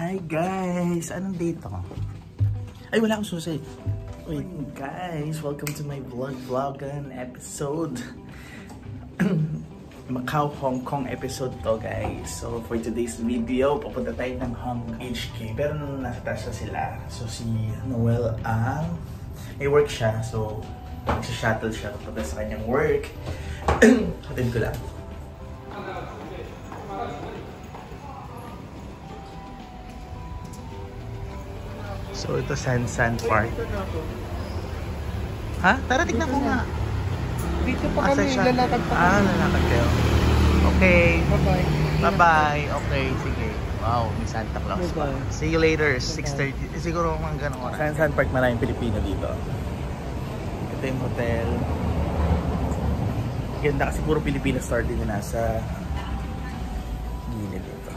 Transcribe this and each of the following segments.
Hi guys! Anong date ako? Ay, wala akong susi. Wait guys, welcome to my vlogan episode. Macau, Hong Kong episode to guys. So for today's video, papunta tayo ng Hong Kong HK. Pero nung nasa taas na sila, so si Noel may work siya. So magsa-shuttle siya papunta sa kanyang work. Hatid ko lang. So ito Sansan Park. Ha? Tara, tignan ko nga. Dito pa kami, lalakad pa kami. Lalakad kayo. Okay. Bye-bye. Bye-bye. Okay, sige. Wow, may Santa Claus pa. See you later, 6:30. Siguro mga ganun oras. Sansan Park, maraming Pilipino dito. Ito yung hotel. Ganda kasi puro Pilipino store din na nasa gilid dito.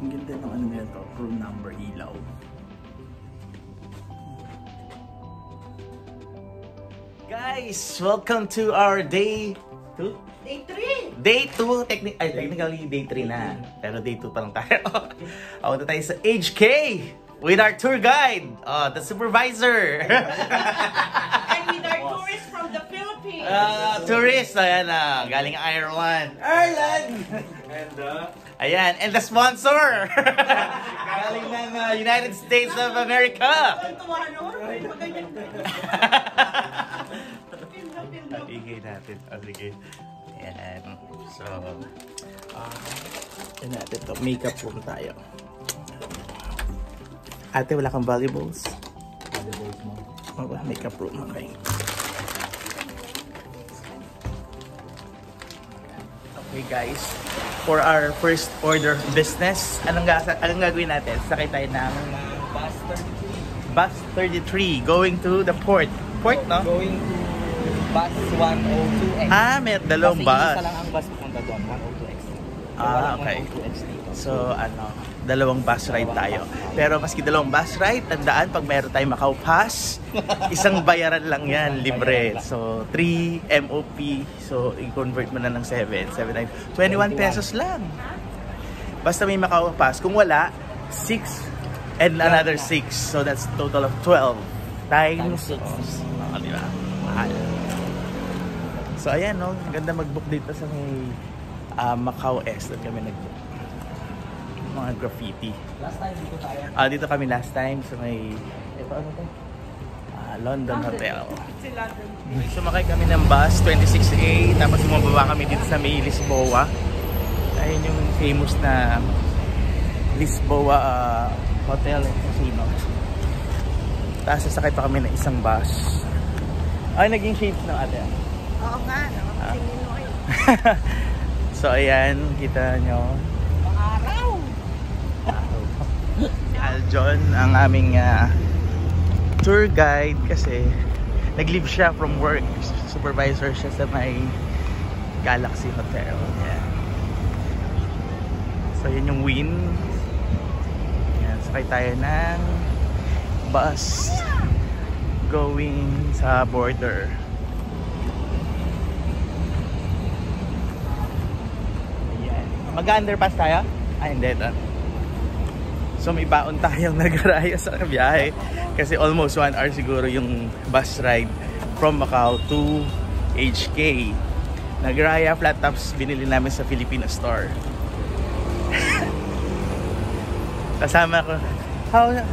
Ang ganda ng ano nito, room number ilaw. Guys, welcome to our day 2? Day 3! Day 2, technically day 3 na. Pero day 2 pa lang tayo. Punta tayo sa HK with our tour guide, the supervisor. And with our tourists from the Philippines. Tourist, ayan na, galing Ireland. And ayan, and the sponsor. Galing ng United States of America. Igay natin. Sige. Ayan. So, ayan natin to. Makeup room tayo. Ate, wala kang valuables? Valuables mo? Makeup room. Okay. Okay guys, for our first order of business, anong gagawin natin? Sakay tayo ng Bus 33 going to the port. Port, no? Going to Bus 102X. May dalawang bus. Kasi isa lang ang bus pupunta doon, 102X. So, Okay. 102X dito. So, dalawang bus ride tayo. Pero maski dalawang bus ride, tandaan, pag meron tayong Macau Pass, isang bayaran lang yan, libre. So, 3 MOP. So, i-convert mo na ng 7, 21 pesos lang. Basta may Macau Pass. Kung wala, 6 and another 6. So, that's total of 12 times 6. Diba? Mahal. So, ayan, no? Ganda mag-book dito sa may Macau S. Doon kami nag-book. Mga graffiti. Last time dito tayo. Dito kami last time sa may ano to? London Hotel. Sumakay kami ng bus 26A, tapos bumaba kami dito sa may Lisboa. Ayun yung famous na Lisboa Hotel and Casino. Tapos sasakay pa kami ng isang bus. Ay, naging shades ng ate. Oo nga, tingin mo eh. So ayan, kita nyo. Araw! Si Aljon ang aming tour guide kasi nag-leave siya from work. Supervisor siya sa may Galaxy Hotel. Yeah. So yun yung win. Yan, sakay tayo ng bus going sa border. Ayan. Mag-underpass tayo? Hindi ito. So may baon tayong nagaraya sa biyahe kasi almost 1 hour siguro yung bus ride from Macau to HK. Nagaraya flat tops binili namin sa Filipino store. Kasama ko.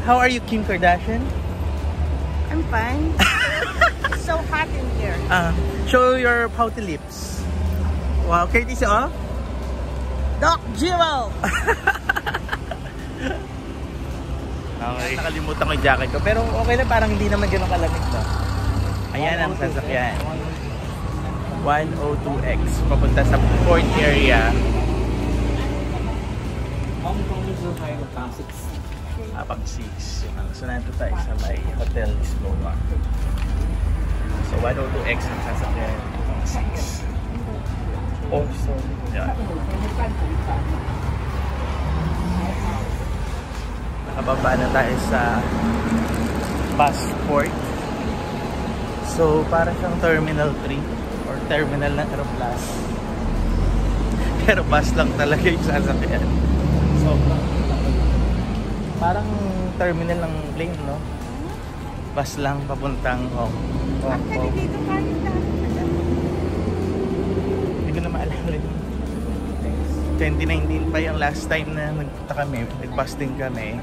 How are you, Kim Kardashian? I'm fine. It's so hot in here. Show your pouty lips. Wow, Curtis, oh? Doc Jewel! Okay. Nakalimutan ko yung jacket ko. Pero okay na, parang hindi naman gano'ng kalamig, no? Ayan ang sasakyan. 102X. Papunta sa port area. Hong Kong is high of pang 6. Pang 6. So, nandito tayo sa may Hotel Lisboa. So, 102X ang sasakyan. Pang 6. Also, yan. Nakababa na tayo sa passport. So, para siyang Terminal 3 or terminal ng Aeroplus. Pero bus lang talaga yung sasakyan. sobrang Parang terminal ng plane, no? Bus lang papuntang Hong Kong. Actually, dito kanin na. Hindi ko na maalala rin. 2019 pa yung last time na nagpunta kami. Nag-bus din kami.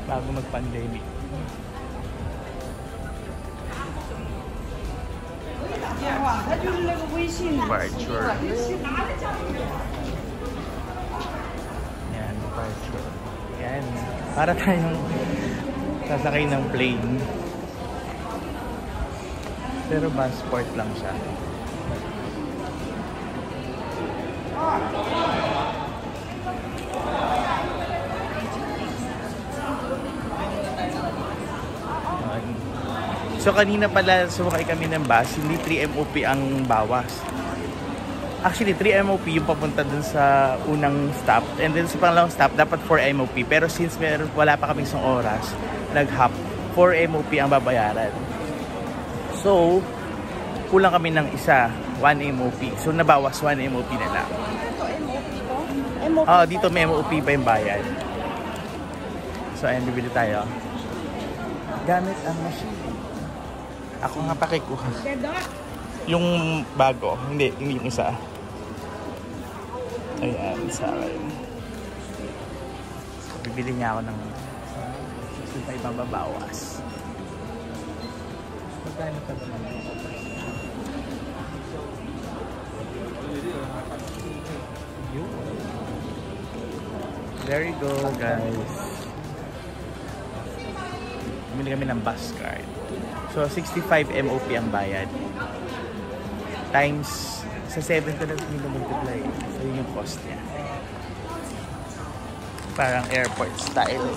Bago mag-pandemic. Departure. Yan, departure. Yan. Para tayong sasakay ng plane. Pero passport lang siya. So kanina pala sumakay kami ng bus, hindi 3 MOP ang bawas. Actually 3 MOP yung papunta dun sa unang stop, and then sa pangalawang stop dapat 4 MOP. Pero since wala pa kaming isang oras, nag-hop, 4 MOP ang babayaran. So kulang kami ng isa, 1 MOP. So nabawas 1 MOP na lang. Dito may MOP pa yung bayad. So ayan, bibili tayo gamit ang machine. Ako nga pakikuha. Yung bago, hindi, yung isa. Ayan, sa akin. So, bibili niya ako ng 65 ang babawas. Magkano pa naman? There you go, guys. Bumili kami ng bus card. So, 65 MOP ang bayad. Times, sa 7 ko lang multiply. So, yun yung cost niya. Parang airport style.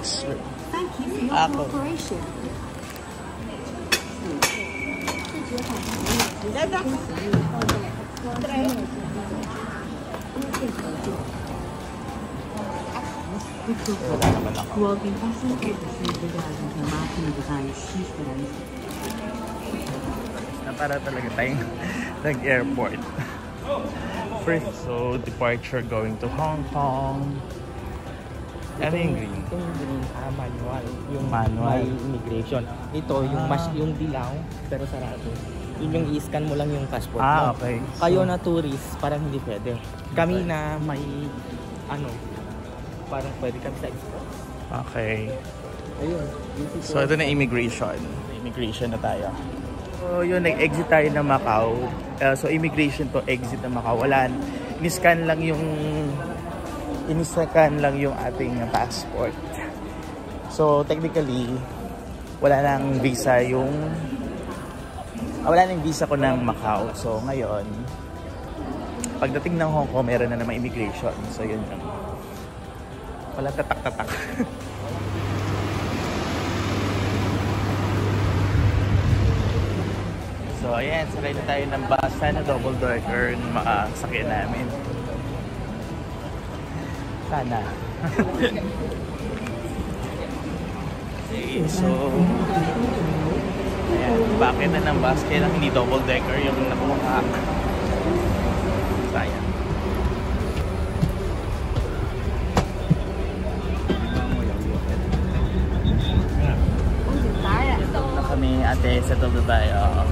X-ray. Ako. Wala naman ako. Na para talaga tayong nag-airport. First, so departure going to Hong Kong. Ano yung green? Ito yung green, manual. Yung Manual. may immigration. Ito, yung yung dilaw, pero sarado. Yun yung i-scan mo lang yung passport mo. Okay. Kayo na tourist, parang hindi pwede. Kami na may, parang pwede kami sa express. Okay. Ayun. So, ito na immigration. Immigration na tayo. So, yun, nag-exit tayo ng Macau. So, immigration to exit ng Macau. Wala, in-scan lang yung ating passport. So, technically, wala nang visa wala nang visa ko ng Macau. So, ngayon, pagdating ng Hong Kong, meron na naman immigration. So, yun lang. Wala tatak-tatak. So, ayan. Sakay na tayo ng bus. Sana double decker yung makasakyan namin. Sana. Okay, so, ayan. Bakit na ng bus. Kailang hindi double decker yung nakuha. Sayang. Kami ate, settle na tayo.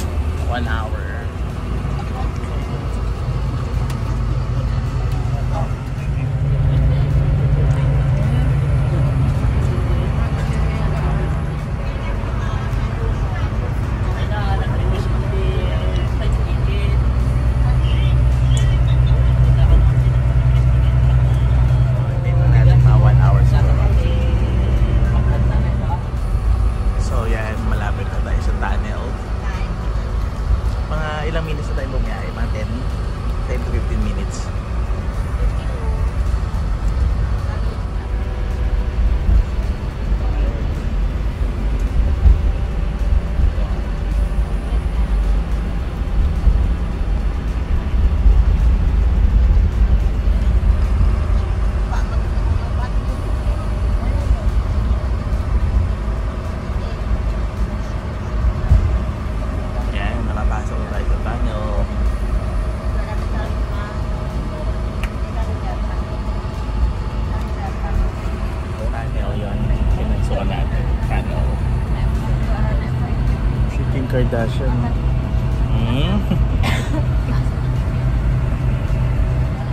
1 hour. Ilang minutes na tayo bumiyahe? Mga 10 to 15 minutes. Kardashian.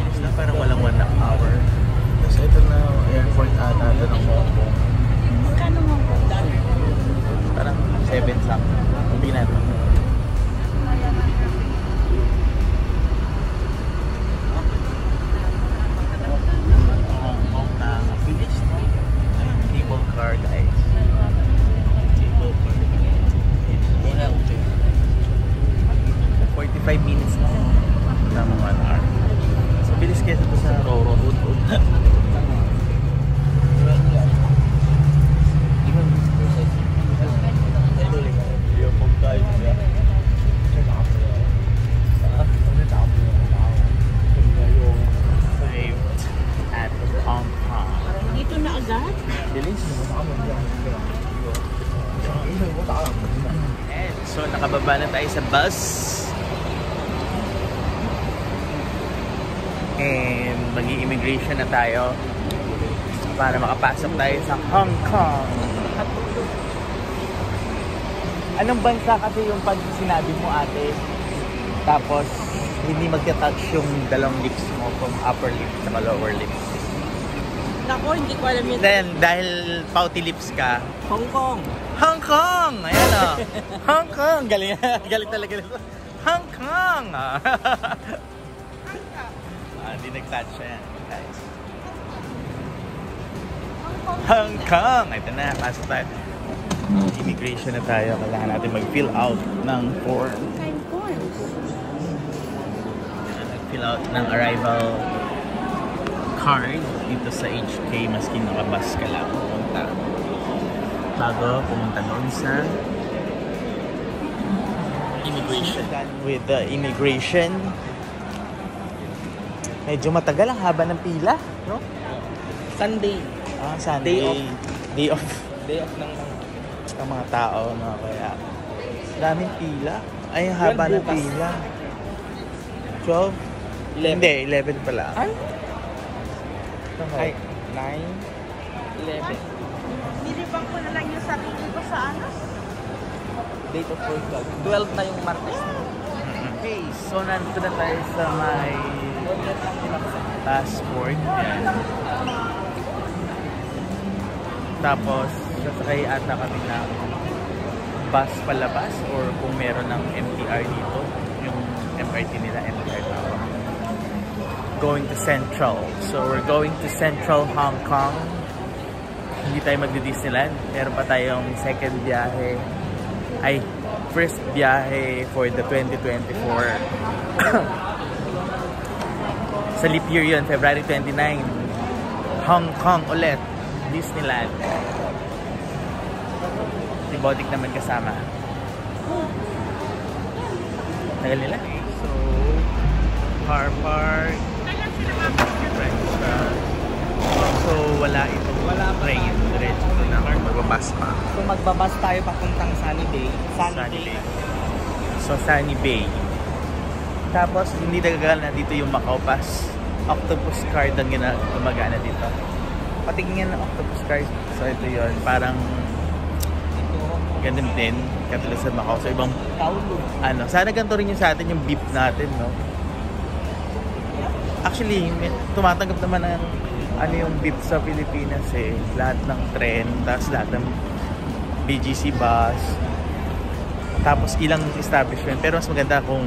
Bilis na, parang walang 1 hour. Tapos ito na, airport ata ito ng Hong Kong. Magkano mo po? Parang 7 something. Hindi natin. Hong Kong na bilis, no? Cable car, guys. Cable car. 45 minutes na. Tamang 1 hour. So, bilis kesa ito sa Roro. At Hong Kong. Dito na agad? Bilis. So, nakababa na tayo sa bus. And mag-i-immigration na tayo para makapasok tayo sa Hong Kong. Anong bansa kasi yung pag sinabi mo, ate, tapos hindi magka-touch yung dalawang lips mo from upper lips sa lower lips? Nako, hindi ko alam yun. Then, dahil pouty lips ka, Hong Kong. Hong Kong! Ayan o. Hong Kong! Galing, galing talaga. Hong Kong! Hindi nag-touch yan, guys. Hong Kong! Ito na, pasok tayo. Immigration na tayo. Kailangan natin mag-fill out ng form. Kind forms. Nag-fill out ng arrival card dito sa HK maski nakabas ka lang pumunta. Bago pumunta doon sa immigration. Done with the immigration. Medyo matagal ang haba ng pila, no? Sunday. Sunday. Day off. Day off ng Ang mga tao, no? Kaya daming pila. Ay, ang haba ng pila. 12? 11. Hindi, 11 pala. Ay, 9, 11. Nilibang ko na lang yung sarili ko sa ano? Date of birth 12 na yung Martes. Okay, so nandito na tayo sa may passport. Yan. Tapos, sasakay ata kami ng bus palabas or kung meron ng MTR dito. Yung MRT nila, MTR tawag. Going to Central. So, we're going to Central Hong Kong. Hindi tayo magdi-Disneyland. Meron pa tayong second biyahe. Ay, first biyahe for the 2024. Sa leap year yun, February 29. Hong Kong ulit. Disneyland. Si Bodik naman kasama. Tagal nila. So, car park. So, wala itong train. Diretso na magbabas pa. So magbabas tayo papuntang Sunny Bay. Sunny Bay. So, Sunny Bay. Tapos, hindi nagagagal na dito yung Macau Pass. Octopus card ang gumagana dito. Patingin ng Octopus card. So, ito yun. Parang ganun din. Katulad sa Macau. So, ibang sana ganito rin yung sa atin yung beep natin, no? Actually, tumatanggap naman ng yung beep sa Pilipinas eh. Lahat ng tren, tapos lahat ng BGC bus, tapos ilang establishment. Pero mas maganda kung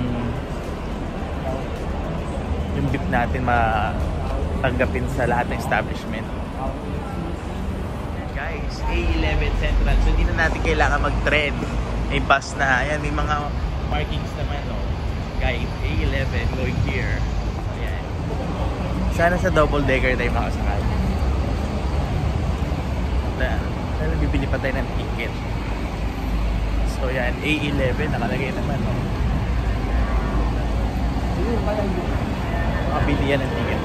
yung beep natin matanggapin sa lahat ng establishment. Guys, A11 Central. So, hindi na natin kailangan mag-tren. May bus na. Ayan, may mga markings naman, no? Guys, A11 going here. Ayan. Sana sa double decker tayo makasakay. Dahil bibili pa tayo ng ticket. So, yan. A11. Nakalagay naman, no? Makabili yan ng ticket.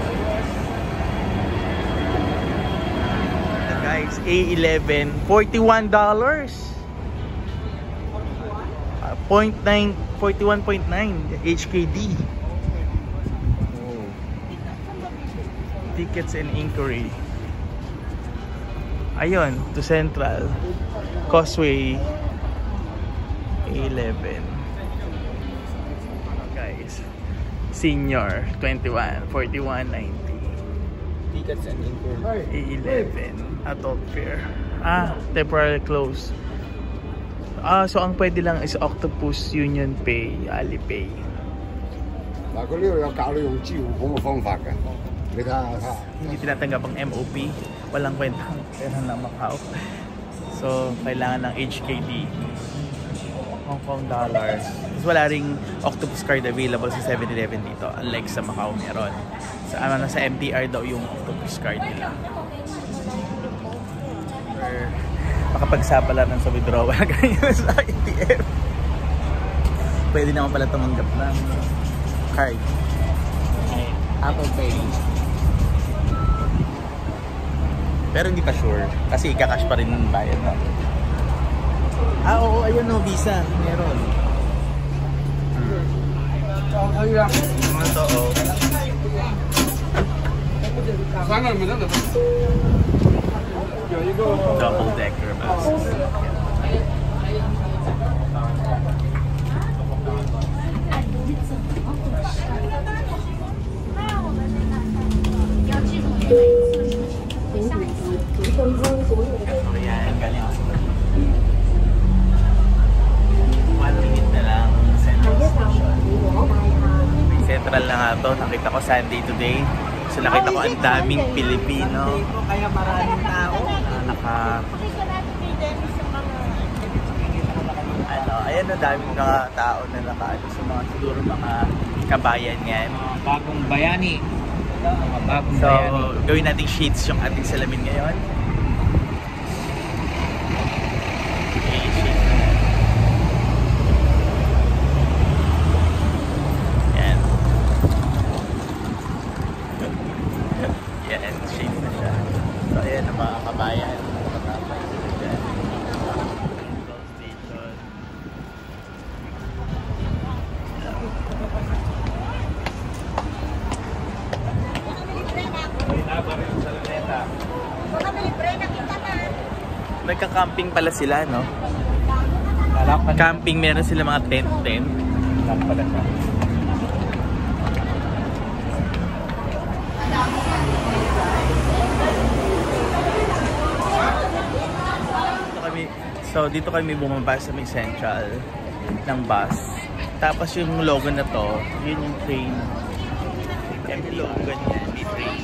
Guys, A11, $41. 41.9 HKD. Oh. Tickets and inquiry. Ayun, to Central Causeway. 11. Guys. Senior, 21, 41.90. Tickets and include. A11. Adult fare. Temporary close. So ang pwede lang is Octopus, Union Pay, Alipay. 那个6要考虑用支付方嘅方法嘅，你睇下。 Hindi tinatanggap ang MOP. Walang kwentang pera ng Macau. So, kailangan ng HKD. Hong Kong dollars. Tapos wala ring Octopus card available sa 7-Eleven dito. Unlike sa Macau meron. Sa MTR daw yung Octopus card nila. Or makapagsapala ng sa withdrawal ganyan sa ATM. Pwede naman pala tumanggap ng card. Apple Pay. Pero hindi pa sure. Kasi ika-cash pa rin ng bayad, no? Oo, ayun, no, Visa. Meron. Mga to, oh. Double decker bus. Ayan, galing ako. 1 minute na lang Central Station. Central na nga to. Nakita ko Sunday today. So nakita ko ang daming Pilipino. Kaya maraming tao na Ayan na daming mga tao na nakaano sa mga siguro mga kabayan yan. bagong bayani. Bagong So, bayani. gawin nating sheets yung ating salamin ngayon. Okay, sheets na yan. Yan. Yan, sheets na siya. So, ayan ang mga kabayan. Station. Nagka-camping pala sila, no? Camping, meron sila mga tent. Lang pala siya. Dito kami bumaba sa may central ng bus. Tapos yung logo na to, yun yung train. Yung logo ganyan, may train.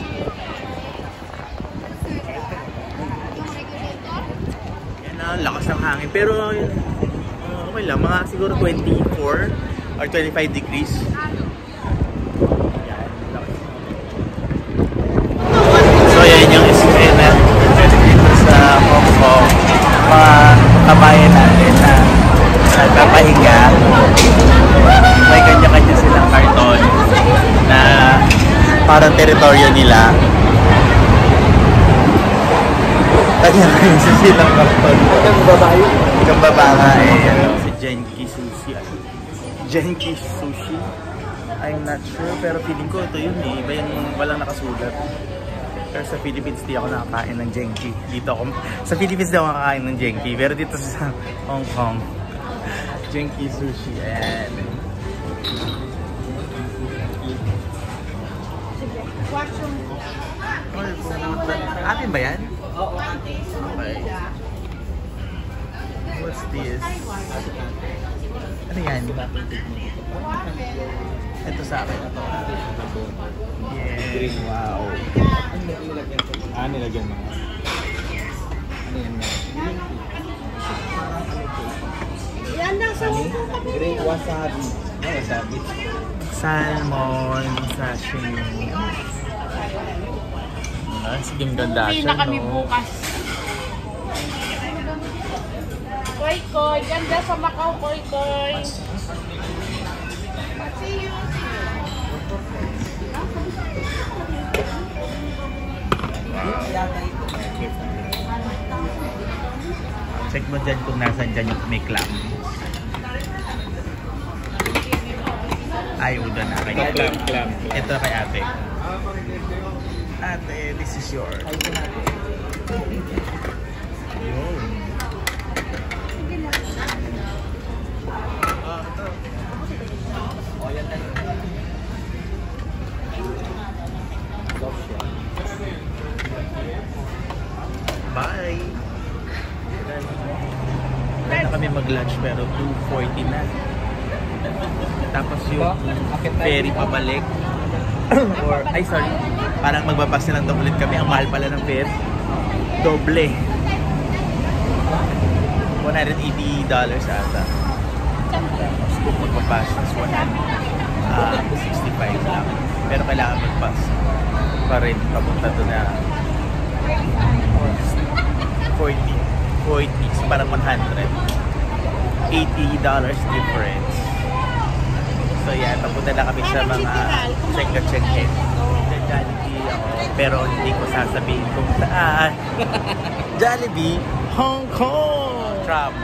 Lakas ng hangin, pero okay lang, mga siguro 24 or 25 degrees. Yan, lakas. So yan yung eskwela dito sa Hong Kong. Mga kabayan natin na nagpapahinga. May kanya-kanya silang karton na parang teritoryo nila. Kanya-kanya silang karton. Ang babanga si Genki Sushi. Genki Sushi. I'm not sure, pero feeling ko ito yun eh. Iba yung walang nakasulat. Pero sa Philippines di ako nakakain ng Genki. Sa Philippines di ako nakakain ng Genki. Pero dito sa Hong Kong, Genki Sushi. Ayan. Atin ba yan? Oo. Okay. What's this? Ano yan? Ito sa akin. Ito. Yeah. Wow. Nilagyan mo. Ano yan? Yan na sa Great wasabi. Wasabi. Salmon, sashimi. Sige, ganda Uwi siya, na kami no? bukas. Koy, ganda sa Macau, koy. See you. Check mo dyan kung nasan dyan yung may clam. Ay, udo na. Clam. Ito kay ate. Ate, this is yours. Yun. ito. O, yan na. Bye! Kaya na kami mag-lunch pero 2:40 na. Tapos yung ferry pabalik. Or, ay sorry, parang magbabas na lang daw ulit kami. Ang mahal pala ng ferry. Doble. $180 ata. Tapos kung magbabas, is 165 lang. Pero kailangan mag-pass pa rin papunta doon na 40. So parang $180 difference. So yan, papunta na kami sa mga check-check-in. Jollibee ako, pero hindi ko sasabihin kung saan. Jollibee, Hong Kong! Trump.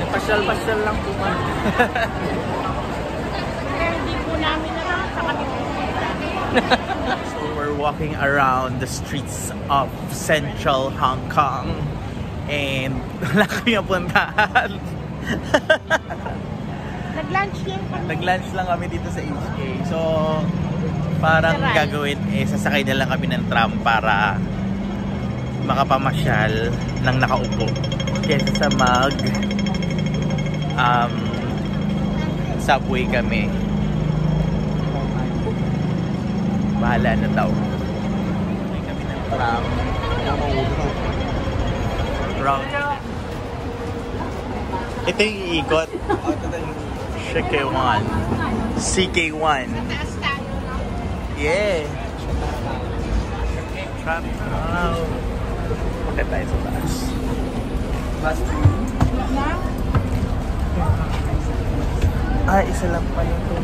Pasyal-pasyal lang po man. Hindi po namin na sa kami. So we're walking around the streets of central Hong Kong. And wala kami puntahan. Nag-lunch lang kami. Nag-lunch lang kami dito sa HK. So parang gagawin, sasakay na lang kami ng tram para makapamasyal ng nakaupo. Kesa sa subway kami. Bahala na daw. May kami ng tram. Ito yung iikot. CK1. CK1. Yeah. Tram. Wow. Punta tayo sa taas. Ah, isa lang pala ito.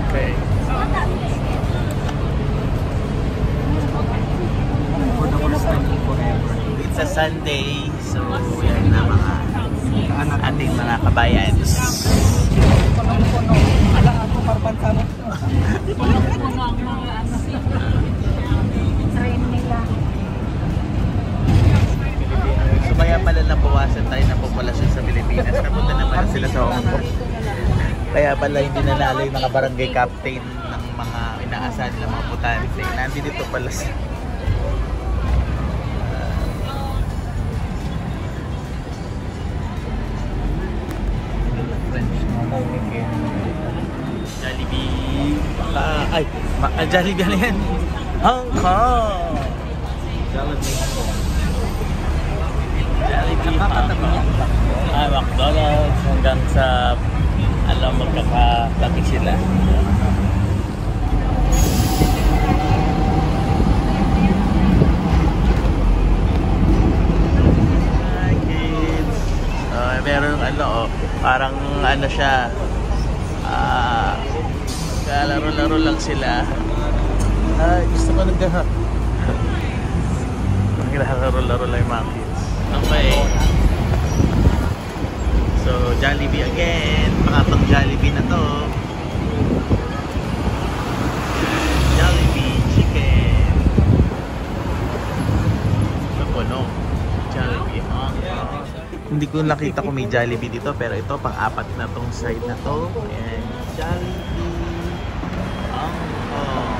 Okay. It's a Sunday, so yan na mga ating mga kabayans. So kaya pala nabawasan tayo ng populasyon sa Pilipinas. Napunta naman sila sa Hong Kong. Kaya pala hindi nanalo yung mga barangay captain ng mga inaasahan nila mga butante. Nandito pala sa Jollibee. Jollibee ano yan? Hong Kong! Jollibee Hong Kong. McDonald's hanggang sa alam magkakataki sila. Hi kids! Meron parang siya, laro-laro lang sila. Gusto ko laro-laro lang yung mga kids. Okay. So, Jollibee again. Pangatong Jollibee na to. Jollibee chicken. Napuno. Jollibee Hong Kong. Hindi ko nakita kung may Jollibee dito, pero ito pang-apat na tong side na to. Ayan. Jollibee Hong Kong.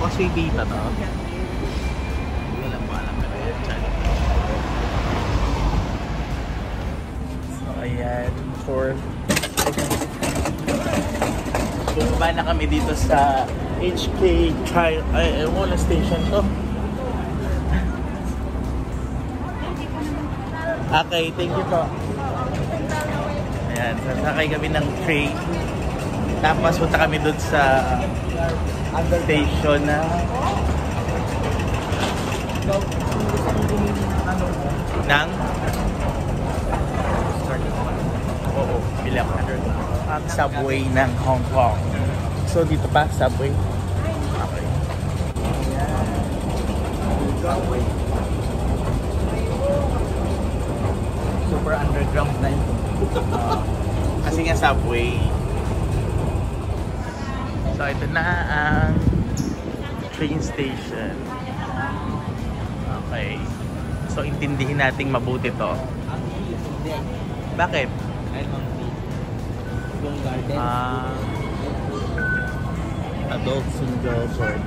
Causeway ba to? Hindi lang mo alam na yan. Jollibee. Ayan, bumaba na kami dito sa HK wala station to. Okay, thank you po. Ayan, sasakay kami ng train. Tapos punta kami dun sa station na ng bilang ang subway ng Hong Kong. So dito pa subway. Okay. Subway. Super underground na yun. Kasi nga subway. ito na ang train station. Okay. So, intindihin nating mabuti to. Hindi. Bakit? Ay, yung garden. Adults and children.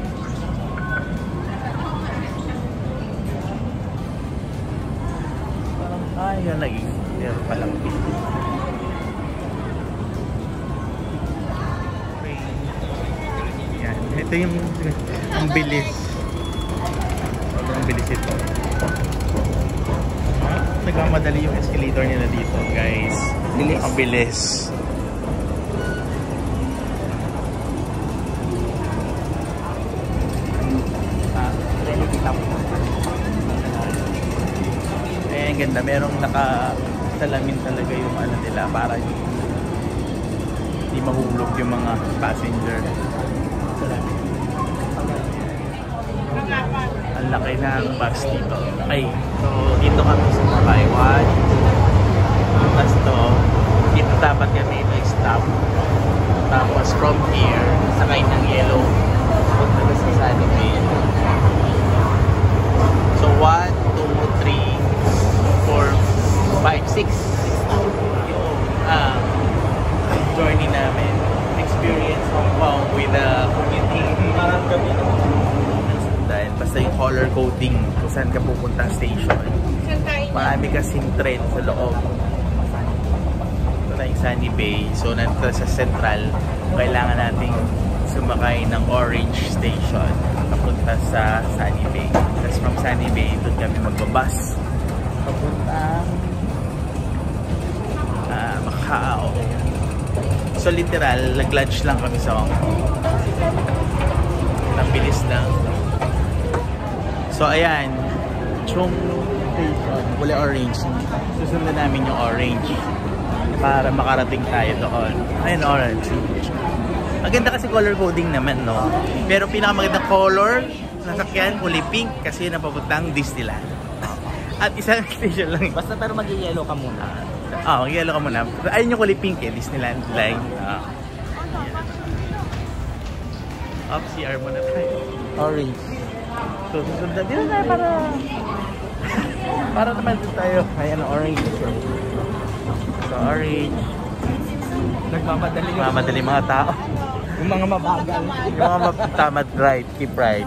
Parang, yun naging. Meron palang pin. Yan. Ito yung ang bilis. Sobrang bilis ito. Nagmamadali yung escalator nila dito, guys. Bilis. Ang bilis. Ang ganda, merong nakasalamin talaga yung ano nila para hindi mahulog yung mga passenger. Ang laki ng bus dito. Okay, so dito kami sa Mumbai 1. Tapos to, dito dapat kami i-stop. Tapos from here, sakay ng yellow. Punta na sa Sunny Bay. So 1, 2, 3, 4, 5, 6 yung journey namin. Experience Hong Kong with the community. Parang kami dahil basta yung color coding kung saan ka pupunta station. Marami kasing train sa loob. Ito na yung Sunny Bay. So nandito sa Central, kailangan nating sumakay ng Orange Station papunta sa Sunny Bay. Tapos from Sunny Bay, doon kami magbabas papuntang Macau. So literal, nag-lunch lang kami sa Hong Kong. Ang bilis lang. So ayan, Chung Station, kulay orange. Susundan namin yung orange para makarating tayo doon. Ayun, orange. Maganda kasi color coding naman, no? Pero pinakamagandang color na sakyan, kulay pink kasi napapuntang Disneyland. At isang station lang. Basta pero mag-yellow ka muna. Mag-yellow ka muna. Ayun yung kulay pink eh, Disneyland line. CR muna tayo. Orange. So, susundan din tayo para naman din tayo. Ayan ang orange. So, orange. Nagmamadali mga tao. Yung mga mabagal. Yung mga tamad right, keep right.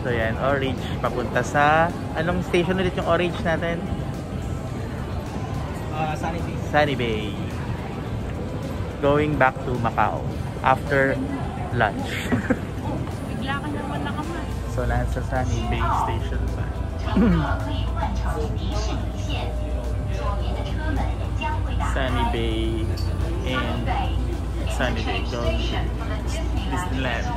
So yan, orange papunta sa anong station ulit yung orange natin? Sunny Bay. Sunny Bay. Going back to Macau after lunch. Bigla ka naman nakaman. So nasa Sunny Bay station pa. Sunny Bay and Sunny Bay going to Disneyland.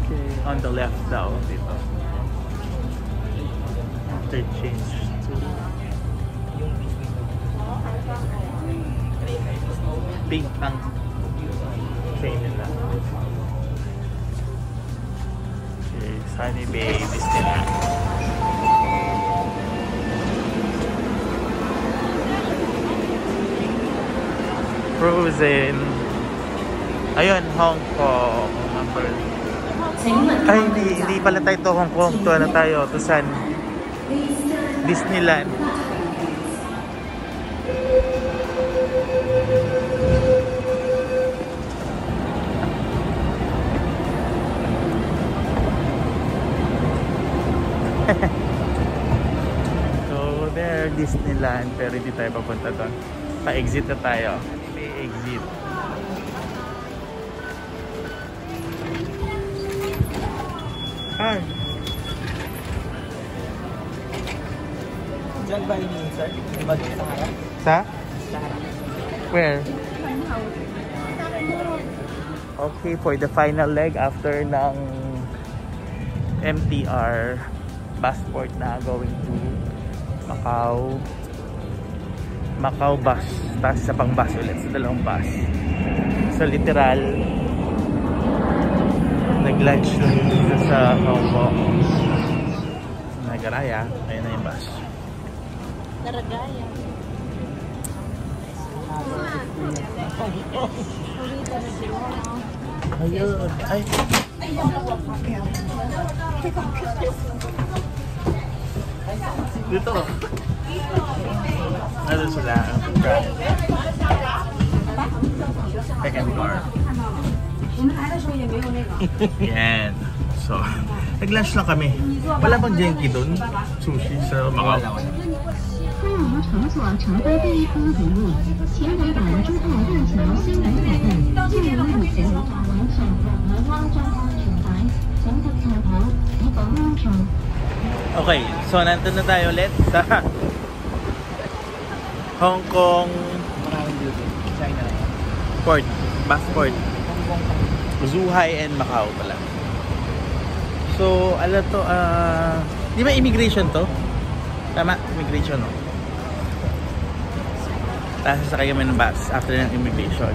Okay, on the left daw dito. Interchange to pink ang train nila. Okay, Sunny Bay, Disneyland. Frozen. Ayun, Hong Kong. Number. Ay, hindi pala tayo to Hong Kong. To ano tayo? To San? Disneyland. So, there, Disneyland. Pero hindi tayo papunta doon. Pa-exit na tayo. Exit. Hi. Diyan ba ini-insert? Diba dito sa harap? Sa? Sa harap. Where? Okay, for the final leg after ng MTR passport na going to Macau. Macau bus. Tapos sa pang bus ulit. Sa dalawang bus. So literal, nag-lunch lang dito sa Hong Kong. Nagaraya. Ayun na yung bus. Karagaya. Ayun. Ay. Dito. Ano sila? Second floor. Yan. So, nag-lunch lang kami. Wala bang Genki dun? Sushi sa Macau. 欢迎乘坐城巴第一高铁路前往港珠澳大桥西南部分，进入路線往上海灣中安全帶，請勿靠跑，以保安全。 Okay, so nandun na tayo ulit sa Hong Kong Maraming beauty. China. Port, Passport, Zhuhai and Macau pala. So, ala to, di ba immigration to? Tama, immigration, no? Tapos sasakay kami ng bus after ng immigration.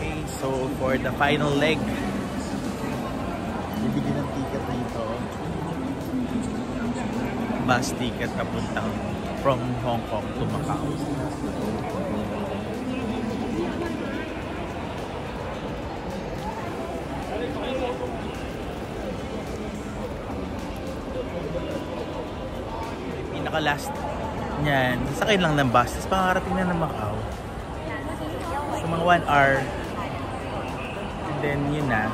Okay, so for the final leg, bibili ng ticket na ito. Bus ticket papuntang from Hong Kong to Macau. Pinaka-last niyan, sasakay lang ng bus, tapos pangarating na ng Macau. So mga 1 hour. And then yun na.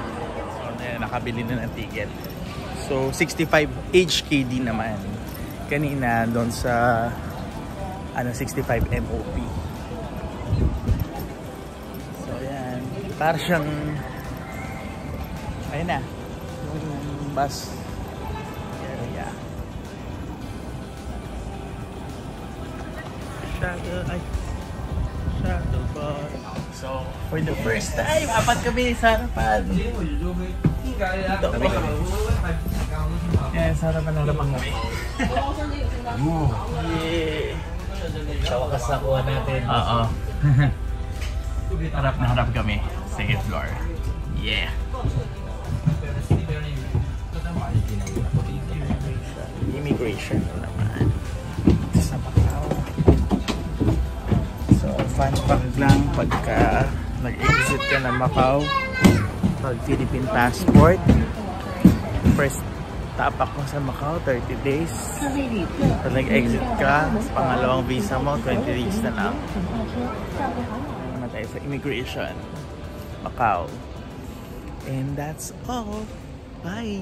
So nakabili na ng ticket. So 65 HKD naman. Kanina doon sa 65 MOP. So yan, para siyang ayun na yung bus area. Shuttle bus. So for the first time, apat kami sa harapan. Ito. Yan, sa harapan na harapan kami. Yeah. Sa wakas nakuha natin. Oo. Harap na harap kami. Second floor. Yeah. Immigration na naman. Sa Macau. So, fun fact lang pagka nag-exit ka ng Macau, pag Philippine passport, first tapak mo sa Macau, 30 days. Pag nag-exit ka, pangalawang visa mo, 20 days na lang. Naman tayo sa immigration, Macau. And that's all. Bye!